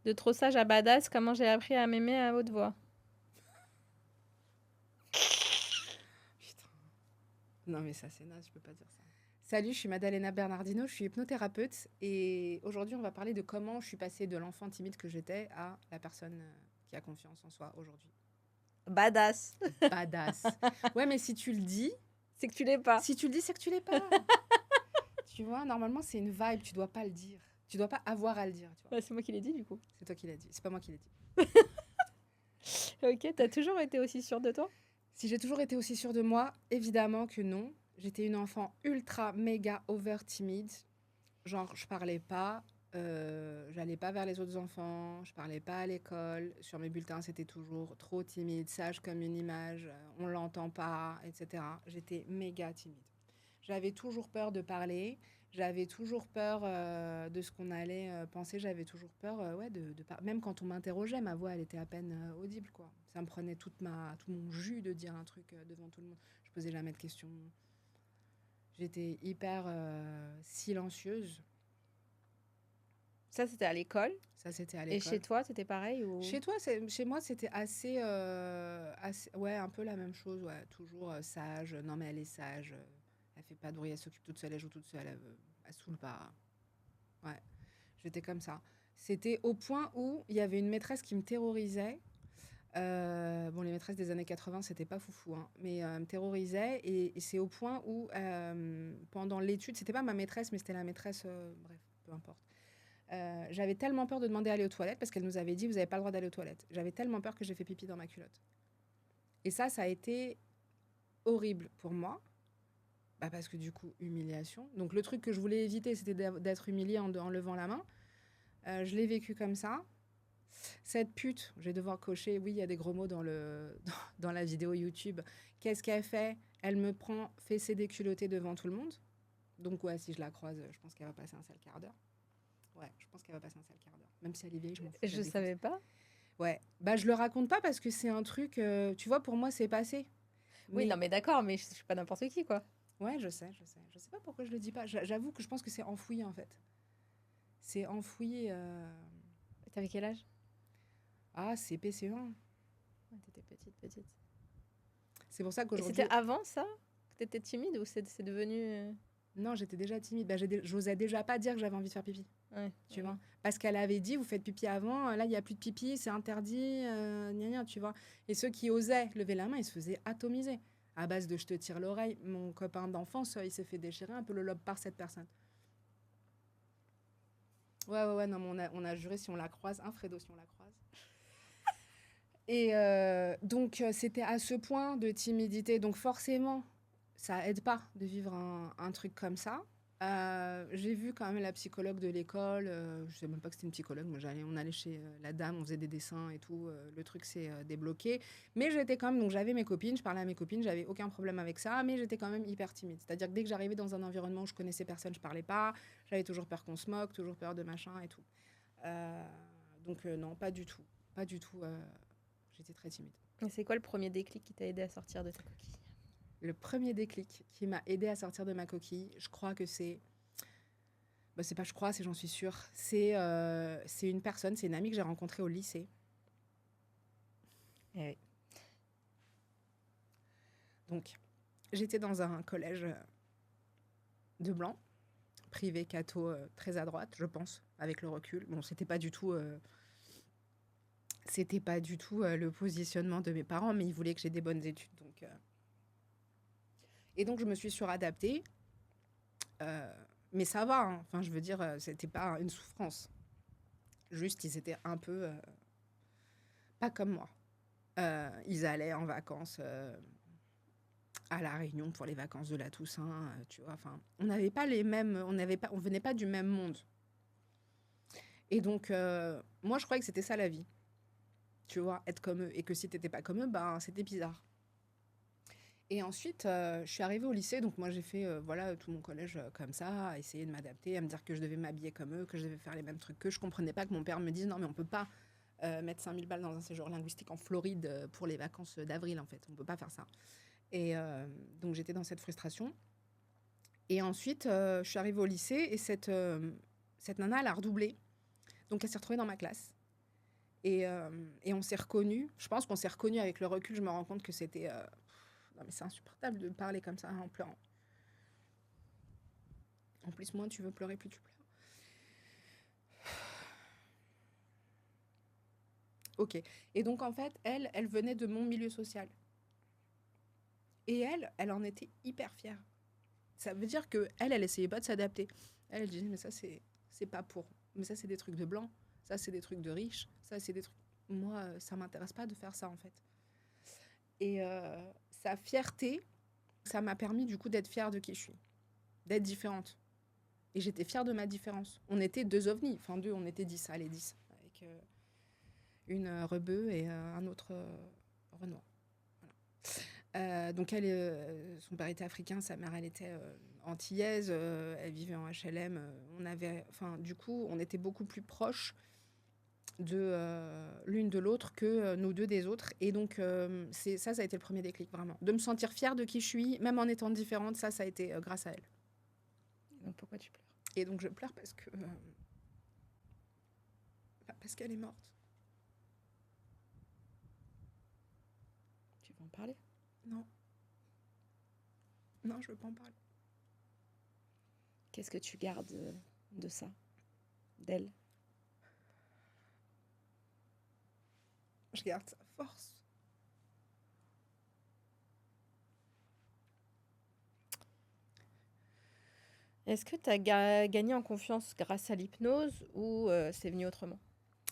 De trop sage à badass, comment j'ai appris à m'aimer à haute voix. Putain. Non, mais ça, c'est naze, je peux pas dire ça. Salut, je suis Madalena Bernardino, je suis hypnothérapeute et aujourd'hui, on va parler de comment je suis passée de l'enfant timide que j'étais à la personne qui a confiance en soi aujourd'hui. Badass. Badass. Ouais, mais si tu le dis, C'est que tu l'es pas. c'est que tu l'es pas. Tu vois, normalement, c'est une vibe, tu dois pas le dire. Tu dois pas avoir à le dire, tu vois. Bah, c'est moi qui l'ai dit du coup. C'est toi qui l'as dit, c'est pas moi qui l'ai dit. Ok, t'as toujours été aussi sûre de toi? Si j'ai toujours été aussi sûre de moi, évidemment que non. J'étais une enfant ultra, méga, over timide. Genre, je parlais pas, j'allais pas vers les autres enfants, je parlais pas à l'école. Sur mes bulletins, c'était toujours trop timide, sage comme une image, on l'entend pas, etc. J'étais méga timide. J'avais toujours peur de parler, j'avais toujours peur de ce qu'on allait penser, j'avais toujours peur, ouais, même quand on m'interrogeait, ma voix, elle était à peine audible, quoi. Ça me prenait tout mon jus de dire un truc devant tout le monde. Je posais jamais de questions. J'étais hyper silencieuse. Ça, c'était à l'école. Ça, c'était à Et chez l'école. toi, c'était pareil ou... Chez moi, c'était ouais, un peu la même chose, ouais. Toujours sage. Non, mais elle est sage. Elle fait pas de bruit, elle s'occupe toute seule, elle joue toute seule, elle saoule pas. Ouais, j'étais comme ça. C'était au point où il y avait une maîtresse qui me terrorisait. Bon, les maîtresses des années 80, c'était pas foufou, hein, mais me terrorisait. Et c'est au point où, pendant l'étude, c'était pas ma maîtresse, mais c'était la maîtresse, bref, peu importe. J'avais tellement peur de demander à aller aux toilettes parce qu'elle nous avait dit vous n'avez pas le droit d'aller aux toilettes. J'avais tellement peur que j'ai fait pipi dans ma culotte. Et ça a été horrible pour moi. Bah parce que du coup, humiliation. Donc le truc que je voulais éviter, c'était d'être humiliée en levant la main. Je l'ai vécu comme ça. Cette pute, je vais devoir cocher, oui, il y a des gros mots dans la vidéo YouTube. Qu'est-ce qu'elle fait? Elle me prend fessée déculottée devant tout le monde. Donc ouais, si je la croise, je pense qu'elle va passer un sale quart d'heure. Ouais, je pense qu'elle va passer un sale quart d'heure. Même si elle est vieille, je m'en fous. Je savais pas. Ouais, bah je le raconte pas parce que c'est un truc, tu vois, pour moi c'est passé. Oui, non, Mais mais d'accord, mais je suis pas n'importe qui, quoi. ouais, je sais. Je sais pas pourquoi je le dis pas. J'avoue que je pense que c'est enfoui en fait. C'est enfoui. T'avais quel âge? Ah, c'est PCE1. Ouais, t'étais petite. C'est pour ça Et c'était qu'aujourd'hui. avant ça que t'étais timide ou c'est devenu... Non, j'étais déjà timide. Bah, j'osais déjà pas dire que j'avais envie de faire pipi. Ouais, Tu ouais. vois, parce qu'elle avait dit vous faites pipi avant, là il y a plus de pipi, c'est interdit, gna gna, tu vois. Et ceux qui osaient lever la main, ils se faisaient atomiser à base de je te tire l'oreille. Mon copain d'enfance, il s'est fait déchirer un peu le lobe par cette personne. Ouais, non, mais on a juré si on la croise, un Fredo si on la croise. Et donc c'était à ce point de timidité, donc forcément ça aide pas de vivre un truc comme ça. J'ai vu quand même la psychologue de l'école. Je sais même pas que c'était une psychologue. Moi, on allait chez la dame, on faisait des dessins et tout. Le truc s'est débloqué. Mais j'étais quand même. Donc, j'avais mes copines, je parlais à mes copines, j'avais aucun problème avec ça. Mais j'étais quand même hyper timide. C'est-à-dire que dès que j'arrivais dans un environnement où je connaissais personne, je parlais pas. J'avais toujours peur qu'on se moque, toujours peur de machin et tout. Donc, non, pas du tout. Pas du tout. J'étais très timide. Et c'est quoi le premier déclic qui t'a aidé à sortir de ta coquille? Le premier déclic qui m'a aidé à sortir de ma coquille, je crois que c'est. Bah, c'est pas je crois, c'est j'en suis sûre. C'est une personne, c'est une amie que j'ai rencontrée au lycée. Eh oui. Donc, j'étais dans un collège de blanc, privé, catho, très à droite, je pense, avec le recul. Bon, c'était pas du tout le positionnement de mes parents, mais ils voulaient que j'ai des bonnes études. Et donc, je me suis suradaptée. Mais ça va, hein. Enfin, je veux dire, c'était pas une souffrance. Juste, ils étaient un peu pas comme moi. Ils allaient en vacances à La Réunion pour les vacances de la Toussaint, tu vois. Enfin, on n'avait pas les mêmes, on venait pas du même monde. Et donc, moi, je croyais que c'était ça la vie, tu vois, être comme eux. Et que si t'étais pas comme eux, ben, c'était bizarre. Et ensuite, je suis arrivée au lycée, donc moi j'ai fait voilà, tout mon collège comme ça, à essayer de m'adapter, à me dire que je devais m'habiller comme eux, que je devais faire les mêmes trucs qu'eux. Je comprenais pas que mon père me dise non, mais on peut pas mettre 5000 balles dans un séjour linguistique en Floride pour les vacances d'avril, en fait. On peut pas faire ça. Et donc j'étais dans cette frustration. Et ensuite, je suis arrivée au lycée et cette nana, elle a redoublé. Donc elle s'est retrouvée dans ma classe. Et on s'est reconnus. Je pense qu'on s'est reconnus avec le recul. Je me rends compte que c'était... non, mais c'est insupportable de parler comme ça en pleurant. En plus, moins tu veux pleurer, plus tu pleures. Ok. Et donc, en fait, elle venait de mon milieu social. Et elle en était hyper fière. Ça veut dire qu'elle essayait pas de s'adapter. Elle disait, mais ça, c'est pas pour. Mais ça, c'est des trucs de blanc. Ça, c'est des trucs de riches. Ça, c'est des trucs... Moi, ça m'intéresse pas de faire ça, en fait. Et sa fierté, ça m'a permis, du coup, d'être fière de qui je suis. D'être différente. Et j'étais fière de ma différence. On était 2 ovnis. Enfin, 2, on était 10. Allez, 10. Avec une rebeu et un autre renois. Donc son père était africain, sa mère elle était antillaise, elle vivait en HLM. Du coup, on était beaucoup plus proches de l'une de l'autre que nous deux des autres. Et donc ça a été le premier déclic vraiment, de me sentir fière de qui je suis, même en étant différente. Ça a été grâce à elle. Donc pourquoi tu pleures? Et donc je pleure parce qu'elle est morte. Tu veux en parler? Non. Non, je veux pas en parler. Qu'est-ce que tu gardes de ça, d'elle? Je garde sa force. Est-ce que tu as gagné en confiance grâce à l'hypnose ou c'est venu autrement?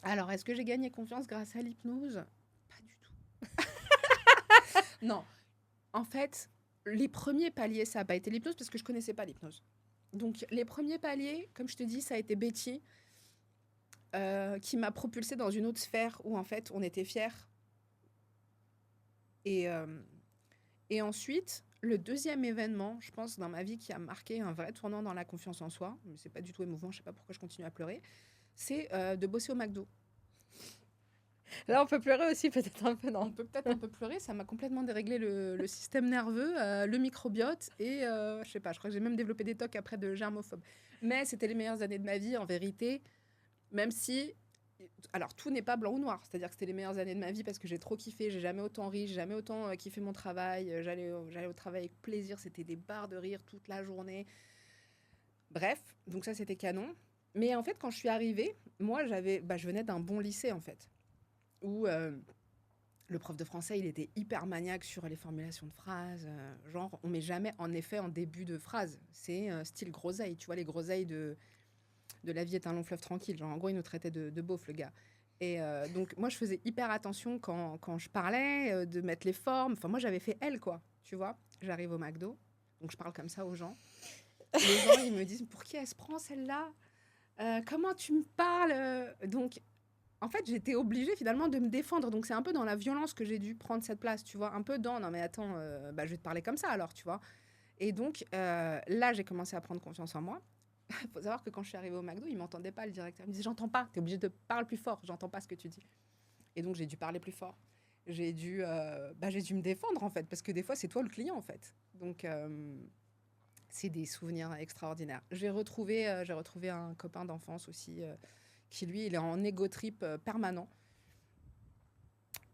Alors, est-ce que j'ai gagné confiance grâce à l'hypnose? Pas du tout. Non. En fait, les premiers paliers, ça n'a pas été l'hypnose parce que je ne connaissais pas l'hypnose. Donc, les premiers paliers, comme je te dis, ça a été Betty qui m'a propulsée dans une autre sphère où, en fait, on était fiers. Et ensuite, le deuxième événement, je pense, dans ma vie qui a marqué un vrai tournant dans la confiance en soi, mais c'est pas du tout émouvant, je sais pas pourquoi je continue à pleurer, c'est de bosser au McDo. Là, on peut pleurer aussi, peut-être un peu, non? On peut peut-être un peu pleurer, ça m'a complètement déréglé le système nerveux, le microbiote, et je sais pas, je crois que j'ai même développé des tocs après de germophobes. Mais c'était les meilleures années de ma vie, en vérité, même si... Alors, tout n'est pas blanc ou noir, c'est-à-dire que c'était les meilleures années de ma vie parce que j'ai trop kiffé, j'ai jamais autant ri, j'ai jamais autant kiffé mon travail, j'allais au travail avec plaisir, c'était des barres de rire toute la journée. Bref, donc ça, c'était canon. Mais en fait, quand je suis arrivée, moi, je venais d'un bon lycée, en fait, où le prof de français, il était hyper maniaque sur les formulations de phrases. Genre, on met jamais en effet en début de phrase. C'est style groseille, tu vois, les groseilles de La vie est un long fleuve tranquille. Genre, en gros, il nous traitait de beauf, le gars. Et donc, moi, je faisais hyper attention quand je parlais, de mettre les formes. Enfin, moi, j'avais fait elle, quoi, tu vois. J'arrive au McDo, donc je parle comme ça aux gens. Les gens, ils me disent, pour qui elle se prend, celle-là comment tu me parles? Donc, en fait, j'étais obligée finalement de me défendre. Donc, c'est un peu dans la violence que j'ai dû prendre cette place, tu vois. Un peu dans, non mais attends, je vais te parler comme ça alors, tu vois. Et donc, là, j'ai commencé à prendre confiance en moi. Il faut savoir que quand je suis arrivée au McDo, il ne m'entendait pas, le directeur. Il me disait, j'entends pas, tu es obligée de parler plus fort, j'entends pas ce que tu dis. Et donc, j'ai dû parler plus fort. J'ai dû me défendre, en fait, parce que des fois, c'est toi le client, en fait. Donc, c'est des souvenirs extraordinaires. J'ai retrouvé un copain d'enfance aussi, qui lui, il est en ego trip permanent.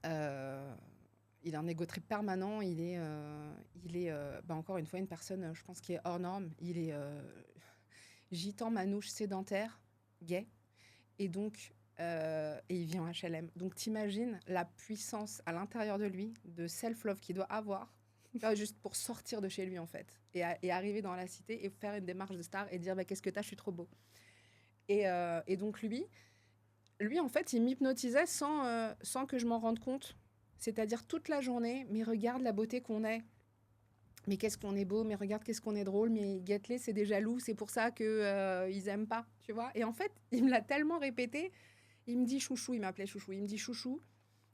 Il est en ego trip permanent. Il est encore une fois une personne, je pense, qui est hors norme. Il est gitan, manouche, sédentaire, gay. Et donc, et il vit en HLM. Donc, t'imagines la puissance à l'intérieur de lui, de self-love qu'il doit avoir, juste pour sortir de chez lui, en fait. Et arriver dans la cité et faire une démarche de star et dire, qu'est-ce que t'as, je suis trop beau. Et donc, lui, en fait, il m'hypnotisait sans que je m'en rende compte. C'est-à-dire toute la journée, mais regarde la beauté qu'on est. Mais qu'est-ce qu'on est beau, mais regarde qu'est-ce qu'on est drôle, mais guette-les, c'est des jaloux, c'est pour ça que ils aiment pas, tu vois. Et en fait, il me l'a tellement répété, il me dit chouchou, il m'appelait chouchou, il me dit chouchou,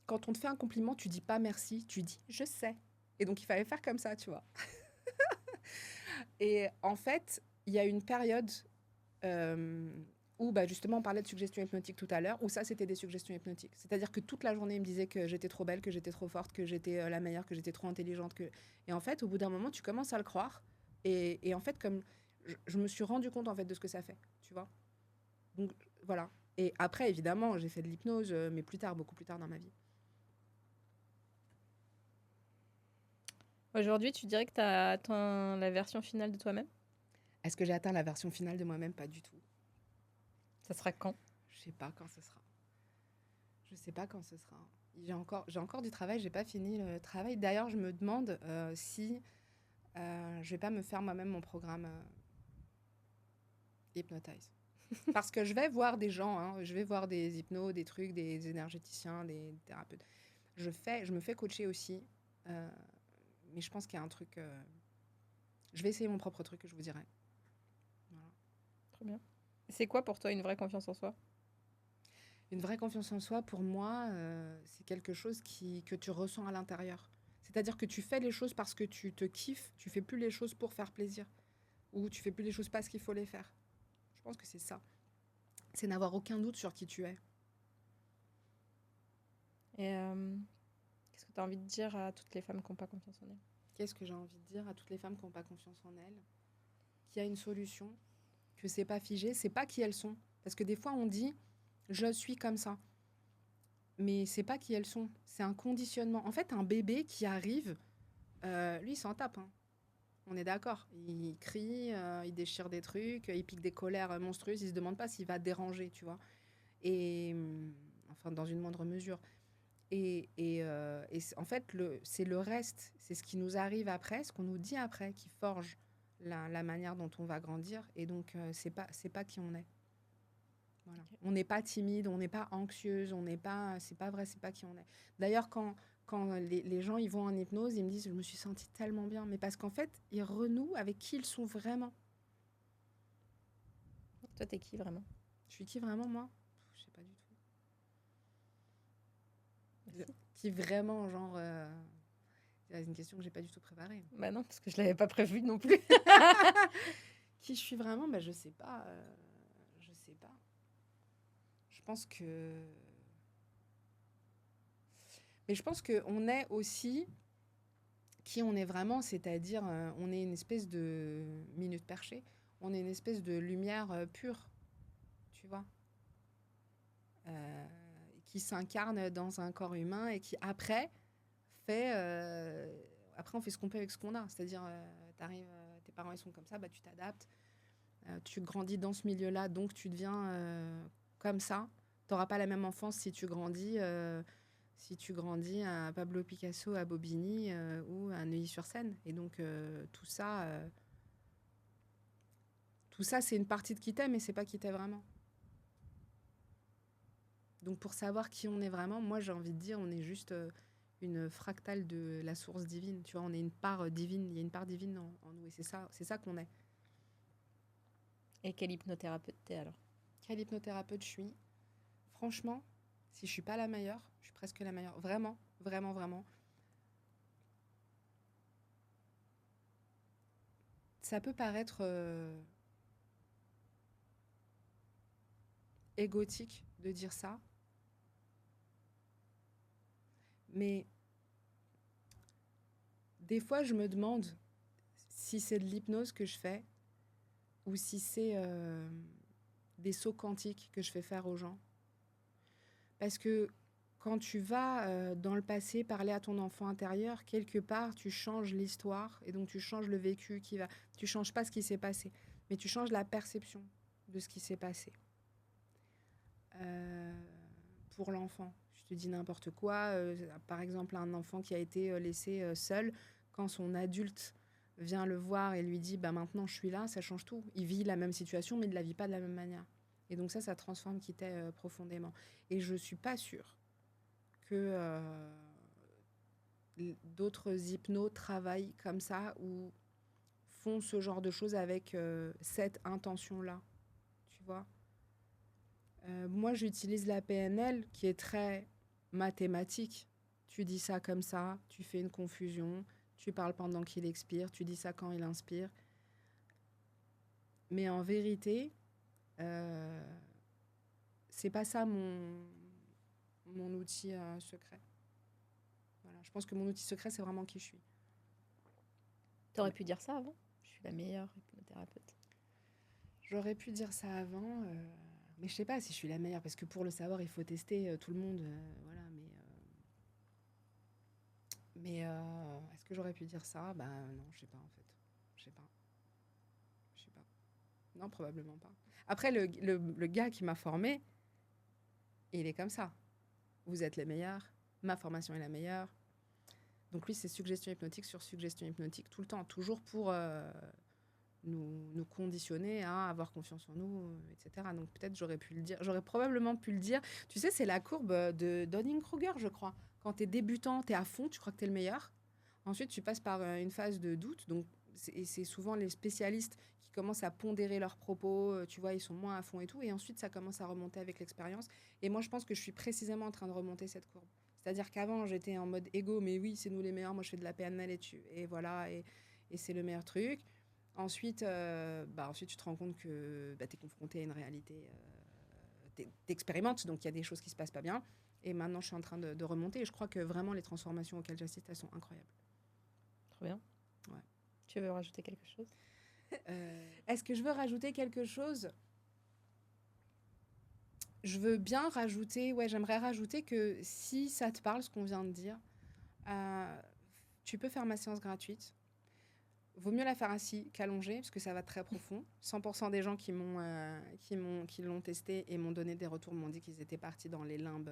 quand on te fait un compliment, tu dis pas merci, tu dis je sais. Et donc il fallait faire comme ça, tu vois. Et en fait, il y a une période où justement on parlait de suggestions hypnotiques tout à l'heure, où ça c'était des suggestions hypnotiques. C'est-à-dire que toute la journée il me disait que j'étais trop belle, que j'étais trop forte, que j'étais la meilleure, que j'étais trop intelligente. Et en fait, au bout d'un moment, tu commences à le croire. Et en fait, comme je me suis rendu compte en fait de ce que ça fait, tu vois. Donc voilà. Et après, évidemment, j'ai fait de l'hypnose, mais plus tard, beaucoup plus tard dans ma vie. Aujourd'hui, tu dirais que tu as atteint la version finale de toi-même? Est-ce que j'ai atteint la version finale de moi-même? Pas du tout. Ça sera quand? Je sais pas quand ce sera. Je sais pas quand ce sera. J'ai encore du travail, j'ai pas fini le travail. D'ailleurs, je me demande si je vais pas me faire moi-même mon programme Hypnotize. Parce que je vais voir des gens, hein, je vais voir des hypnos, des trucs, des énergéticiens, des thérapeutes. Je me fais coacher aussi, euh, mais je pense qu'il y a un truc. Je vais essayer mon propre truc, je vous dirai. Voilà. Trop bien. C'est quoi pour toi une vraie confiance en soi? Une vraie confiance en soi, pour moi, c'est quelque chose que tu ressens à l'intérieur. C'est-à-dire que tu fais les choses parce que tu te kiffes, tu fais plus les choses pour faire plaisir, ou tu fais plus les choses parce qu'il faut les faire. Je pense que c'est ça. C'est n'avoir aucun doute sur qui tu es. Et qu'est-ce que tu as envie de dire à toutes les femmes qui n'ont pas confiance en elles? Qu'est-ce que j'ai envie de dire à toutes les femmes qui n'ont pas confiance en elles? Qu'il y a une solution, que c'est pas figé, c'est pas qui elles sont. Parce que des fois, on dit je suis comme ça. Mais c'est pas qui elles sont. C'est un conditionnement. En fait, un bébé qui arrive, lui, il s'en tape, hein. On est d'accord. Il crie, il déchire des trucs, il pique des colères monstrueuses. Il se demande pas s'il va déranger, tu vois. Et enfin, dans une moindre mesure. En fait, c'est le reste, c'est ce qui nous arrive après, ce qu'on nous dit après, qui forge la manière dont on va grandir. Et donc, c'est pas qui on est. Voilà. Ok. On n'est pas timide, on n'est pas anxieuse, c'est pas vrai, c'est pas qui on est. D'ailleurs, quand les gens ils vont en hypnose, ils me disent, je me suis sentie tellement bien, mais parce qu'en fait, ils renouent avec qui ils sont vraiment. Toi, t'es qui vraiment? Je suis qui vraiment, moi? Je sais pas du tout. Merci. Qui vraiment, genre, c'est une question que j'ai pas du tout préparée. Bah non, parce que je l'avais pas prévu non plus. Qui je suis vraiment? Bah, je sais pas. Je sais pas. Je pense que. Mais je pense qu'on est aussi qui on est vraiment, c'est-à-dire on est une espèce de minute perchée, on est une espèce de lumière pure, tu vois, euh, qui s'incarne dans un corps humain et qui après fait. Après, on fait ce qu'on peut avec ce qu'on a, c'est-à-dire t'arrives, tes parents ils sont comme ça, bah tu t'adaptes, tu grandis dans ce milieu-là, donc tu deviens comme ça. T'auras pas la même enfance si tu grandis à Pablo Picasso, à Bobigny ou à Neuilly-sur-Seine. Et donc, tout ça, c'est une partie de qui t'es, mais c'est pas qui t'es vraiment. Donc, pour savoir qui on est vraiment, moi, j'ai envie de dire, on est juste une fractale de la source divine. Tu vois, on est une part divine. Il y a une part divine en nous. Et c'est ça qu'on est. Et quel hypnothérapeute t'es alors? Quel hypnothérapeute je suis? Franchement, si je suis pas la meilleure, je suis presque la meilleure. Vraiment, vraiment, vraiment. Ça peut paraître égotique de dire ça, mais des fois, je me demande si c'est de l'hypnose que je fais ou si c'est des sauts quantiques que je fais faire aux gens. Parce que quand tu vas dans le passé parler à ton enfant intérieur, quelque part, tu changes l'histoire et donc tu changes le vécu qui va. Tu changes pas ce qui s'est passé, mais tu changes la perception de ce qui s'est passé. Pour l'enfant, je te dis n'importe quoi. Par exemple, un enfant qui a été laissé seul, quand son adulte vient le voir et lui dit bah, maintenant je suis là, ça change tout. Il vit la même situation, mais il ne la vit pas de la même manière. Et donc ça transforme qui t'es profondément. Et je ne suis pas sûre que d'autres hypnos travaillent comme ça ou font ce genre de choses avec cette intention-là. Tu vois? Moi, j'utilise la PNL qui est très mathématique. Tu dis ça comme ça, tu fais une confusion, tu parles pendant qu'il expire, tu dis ça quand il inspire. Mais en vérité, c'est pas ça mon outil secret. Voilà. Je pense que mon outil secret, c'est vraiment qui je suis. T'aurais pu dire ça avant? Je suis la meilleure hypnothérapeute. J'aurais pu dire ça avant. Mais je sais pas si je suis la meilleure, parce que pour le savoir, il faut tester tout le monde. Voilà, mais est-ce que j'aurais pu dire ça? Bah non, je sais pas en fait. Je sais pas. Je sais pas. Non, probablement pas. Après, le gars qui m'a formé, il est comme ça. Vous êtes les meilleurs. Ma formation est la meilleure. Donc lui, c'est suggestion hypnotique sur suggestion hypnotique tout le temps, toujours pour nous conditionner à avoir confiance en nous, etc. Donc peut-être j'aurais pu le dire, j'aurais probablement pu le dire. Tu sais, c'est la courbe de Dunning-Kruger, je crois. Quand tu es débutant, tu es à fond, tu crois que tu es le meilleur. Ensuite, tu passes par une phase de doute. Donc c'est souvent les spécialistes qui commencent à pondérer leurs propos, tu vois, ils sont moins à fond et tout. Et ensuite, ça commence à remonter avec l'expérience. Et moi, je pense que je suis précisément en train de remonter cette courbe. C'est-à-dire qu'avant, j'étais en mode égo, mais oui, c'est nous les meilleurs, moi je fais de la PNL et voilà, et c'est le meilleur truc. Ensuite, ensuite, tu te rends compte que tu es confronté à une réalité, t'expérimentes, donc il y a des choses qui se passent pas bien. Et maintenant, je suis en train de remonter. Et je crois que vraiment, les transformations auxquelles j'assiste, elles sont incroyables. Trop bien. Ouais. Tu veux rajouter quelque chose? Est-ce que je veux rajouter quelque chose? Je veux bien rajouter, j'aimerais rajouter que si ça te parle, ce qu'on vient de dire, tu peux faire ma séance gratuite. Vaut mieux la faire assis qu'allongée, parce que ça va très profond. 100% des gens qui l'ont testé et m'ont donné des retours m'ont dit qu'ils étaient partis dans les limbes.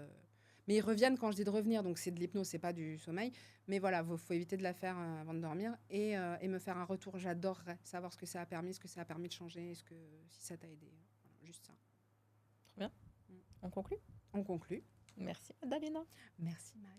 Mais ils reviennent quand je dis de revenir, donc c'est de l'hypnose, c'est pas du sommeil. Mais voilà, faut éviter de la faire avant de dormir et me faire un retour. J'adorerais savoir ce que ça a permis, ce que ça a permis de changer, si ça t'a aidé. Voilà, juste ça. Trop bien. On conclut? On conclut. Merci, Madalena. Merci, Mag.